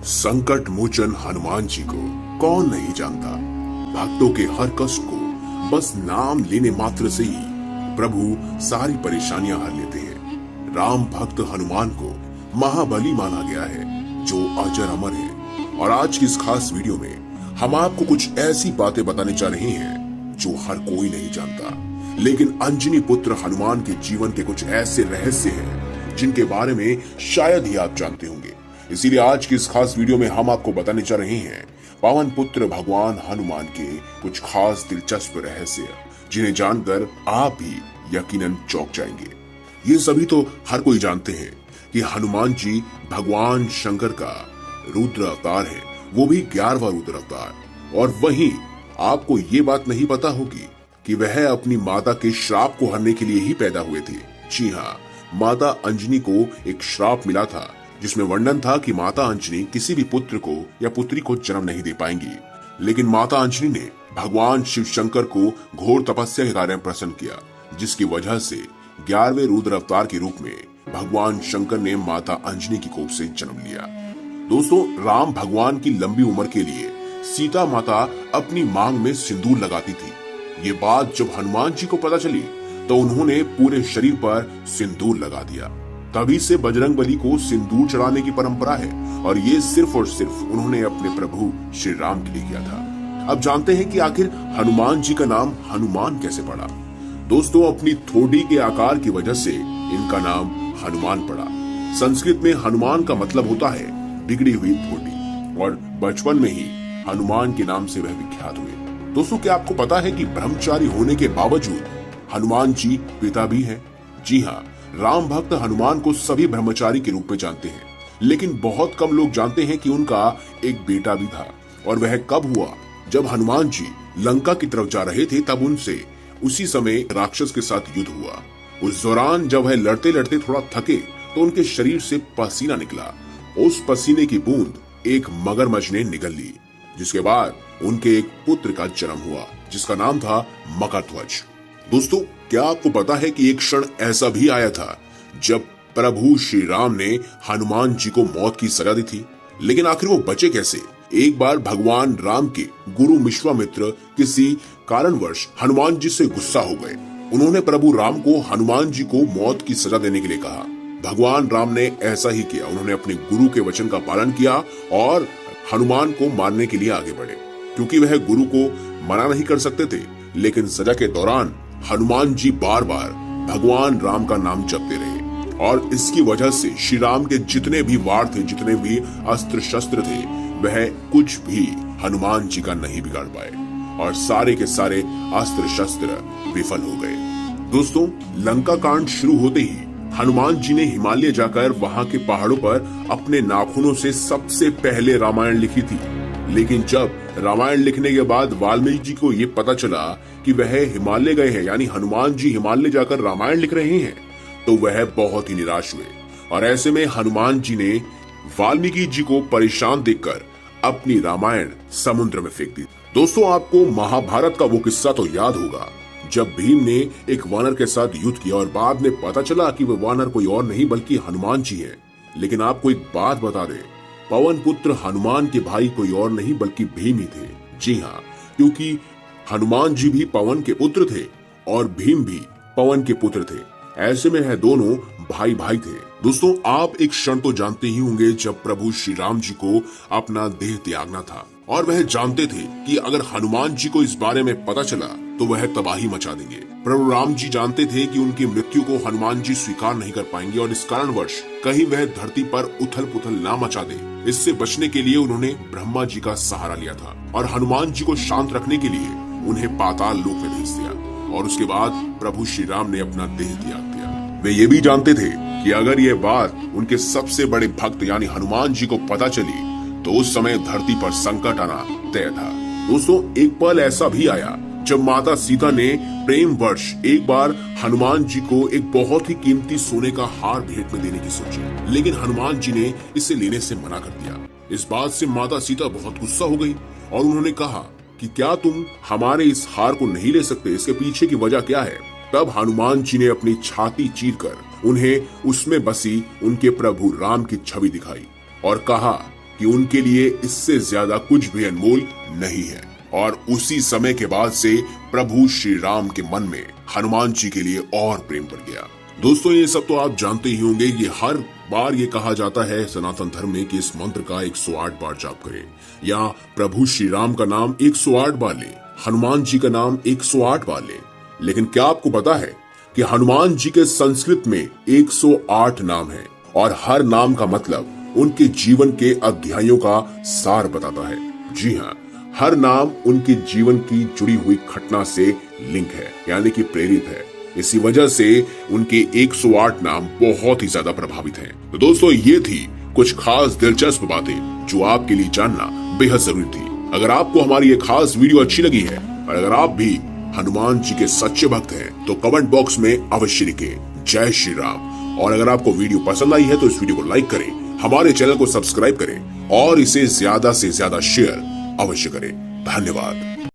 संकट मोचन हनुमान जी को कौन नहीं जानता। भक्तों के हर कष्ट को बस नाम लेने मात्र से ही प्रभु सारी परेशानियां हर लेते हैं। राम भक्त हनुमान को महाबली माना गया है जो अजर अमर है। और आज की इस खास वीडियो में हम आपको कुछ ऐसी बातें बताने जा रहे हैं जो हर कोई नहीं जानता, लेकिन अंजनी पुत्र हनुमान के जीवन के कुछ ऐसे रहस्य हैं जिनके बारे में शायद ही आप जानते होंगे। इसीलिए आज की इस खास वीडियो में हम आपको बताने जा रहे हैं पावन पुत्र भगवान हनुमान के कुछ खास दिलचस्प रहस्य, जिन्हें जानकर आप भी यकीनन चौंक जाएंगे। ये सभी तो हर कोई जानते हैं कि हनुमान जी भगवान शंकर का रुद्र अवतार है, वो भी 11वां रुद्र अवतार। और वहीं आपको ये बात नहीं पता होगी कि वह अपनी माता के श्राप को हरने के लिए ही पैदा हुए थे। जी हाँ, माता अंजनी को एक श्राप मिला था जिसमें वर्णन था कि माता अंजनी किसी भी पुत्र को या पुत्री को जन्म नहीं दे पाएंगी। लेकिन माता अंजनी ने भगवान शिव शंकर को घोर तपस्या के कार्य में प्रसन्न किया, जिसकी वजह से 11वें रुद्र अवतार के रूप में भगवान शंकर ने माता अंजनी की कोख से जन्म लिया। दोस्तों, राम भगवान की लंबी उम्र के लिए सीता माता अपनी मांग में सिंदूर लगाती थी। ये बात जब हनुमान जी को पता चली तो उन्होंने पूरे शरीर पर सिंदूर लगा दिया। तभी से बजरंगबली को सिंदूर चढ़ाने की परंपरा है, और ये सिर्फ और सिर्फ उन्होंने अपने प्रभु श्री राम के लिए किया था। अब जानते हैं कि आखिर हनुमान जी का नाम हनुमान कैसे पड़ा। दोस्तों, अपनी ठोड़ी के आकार की वजह से इनका नाम हनुमान पड़ा। संस्कृत में हनुमान का मतलब होता है बिगड़ी हुई ठोड़ी, और बचपन में ही हनुमान के नाम से वह विख्यात हुए। दोस्तों, क्या आपको पता है कि ब्रह्मचारी होने के बावजूद हनुमान जी पिता भी हैं? जी हाँ, राम भक्त हनुमान को सभी ब्रह्मचारी के रूप में जानते हैं, लेकिन बहुत कम लोग जानते हैं कि उनका एक बेटा भी था। और वह कब हुआ? जब हनुमान जी लंका की तरफ जा रहे थे, तब उनसे उसी समय राक्षस के साथ युद्ध हुआ। उस दौरान जब वह लड़ते लड़ते थोड़ा थके तो उनके शरीर से पसीना निकला। उस पसीने की बूंद एक मगरमच्छ ने निगल ली, जिसके बाद उनके एक पुत्र का जन्म हुआ जिसका नाम था मकरध्वज। दोस्तों, क्या आपको पता है कि एक क्षण ऐसा भी आया था जब प्रभु श्री राम ने हनुमान जी को मौत की सजा दी थी, लेकिन आखिर वो बचे कैसे? एक बार भगवान राम के गुरु विश्वामित्र किसी कारणवश हनुमान जी से गुस्सा हो गए। उन्होंने प्रभु राम को हनुमान जी को मौत की सजा देने के लिए कहा। भगवान राम ने ऐसा ही किया। उन्होंने अपने गुरु के वचन का पालन किया और हनुमान को मारने के लिए आगे बढ़े। क्योंकि वह गुरु को मना नहीं कर सकते थे, लेकिन सजा के दौरान हनुमान जी बार बार भगवान राम का नाम जपते रहे, और इसकी वजह से श्री राम के जितने भी वार थे, जितने भी अस्त्र शस्त्र थे, वह कुछ भी हनुमान जी का नहीं बिगाड़ पाए, और सारे के सारे अस्त्र शस्त्र विफल हो गए। दोस्तों, लंका कांड शुरू होते ही हनुमान जी ने हिमालय जाकर वहां के पहाड़ों पर अपने नाखूनों से सबसे पहले रामायण लिखी थी। लेकिन जब रामायण लिखने के बाद वाल्मीकि जी को ये पता चला कि वह हिमालय गए हैं, यानी हनुमान जी हिमालय जाकर रामायण लिख रहे हैं, तो वह बहुत ही निराश हुए। और ऐसे में हनुमान जी ने वाल्मीकि जी को परेशान देखकर अपनी रामायण समुद्र में फेंक दी। दोस्तों, आपको महाभारत का वो किस्सा तो याद होगा जब भीम ने एक वानर के साथ युद्ध किया और बाद में पता चला कि वह वानर कोई और नहीं बल्कि हनुमान जी है। लेकिन आपको एक बात बता दें, पवन पुत्र हनुमान के भाई कोई और नहीं बल्कि भीम ही थे। जी हाँ, क्योंकि हनुमान जी भी पवन के पुत्र थे और भीम भी पवन के पुत्र थे। ऐसे में यह दोनों भाई भाई थे। दोस्तों, आप एक क्षण तो जानते ही होंगे जब प्रभु श्री राम जी को अपना देह त्यागना था, और वह जानते थे कि अगर हनुमान जी को इस बारे में पता चला तो वह तबाही मचा देंगे। प्रभु राम जी जानते थे कि उनकी मृत्यु को हनुमान जी स्वीकार नहीं कर पाएंगे, और इस कारणवश कहीं वह धरती पर उथल पुथल ना मचा दे, इससे बचने के लिए उन्होंने ब्रह्मा जी का सहारा लिया था, और हनुमान जी को शांत रखने के लिए उन्हें पाताल लोक में भेज दिया। और उसके बाद प्रभु श्री राम ने अपना देह त्याग दिया। वे ये भी जानते थे कि अगर ये बात उनके सबसे बड़े भक्त यानी हनुमान जी को पता चली तो उस समय धरती पर संकट आना तय था। दोस्तों, एक पल ऐसा भी आया जब माता सीता ने प्रेम वर्ष एक बार हनुमान जी को एक बहुत ही कीमती सोने का हार भेंट में देने की सोची, लेकिन हनुमान जी ने इसे लेने से मना कर दिया। इस बात से माता सीता बहुत गुस्सा हो गई और उन्होंने कहा कि क्या तुम हमारे इस हार को नहीं ले सकते? इसके पीछे की वजह क्या है? तब हनुमान जी ने अपनी छाती चीरकर उन्हें उसमें बसी उनके प्रभु राम की छवि दिखाई और कहा कि उनके लिए इससे ज्यादा कुछ भी अनमोल नहीं है। और उसी समय के बाद से प्रभु श्री राम के मन में हनुमान जी के लिए और प्रेम बढ़ गया। दोस्तों, ये सब तो आप जानते ही होंगे। ये हर बार ये कहा जाता है सनातन धर्म में कि इस मंत्र का 108 बार जाप करें, या प्रभु श्री राम का नाम 108 बार लें, हनुमान जी का नाम 108 बार लें। लेकिन क्या आपको पता है कि हनुमान जी के संस्कृत में 108 नाम है और हर नाम का मतलब उनके जीवन के अध्यायों का सार बताता है। जी हाँ, हर नाम उनके जीवन की जुड़ी हुई घटना से लिंक है, यानी कि प्रेरित है। इसी वजह से उनके 108 नाम बहुत ही ज्यादा प्रभावित हैं। तो दोस्तों, ये थी कुछ खास दिलचस्प बातें जो आपके लिए जानना बेहद जरूरी थी। अगर आपको हमारी ये खास वीडियो अच्छी लगी है और अगर आप भी हनुमान जी के सच्चे भक्त हैं तो कमेंट बॉक्स में अवश्य लिखें जय श्री राम। और अगर आपको वीडियो पसंद आई है तो इस वीडियो को लाइक करें, हमारे चैनल को सब्सक्राइब करें और इसे ज्यादा से ज्यादा शेयर अवश्य करें। धन्यवाद।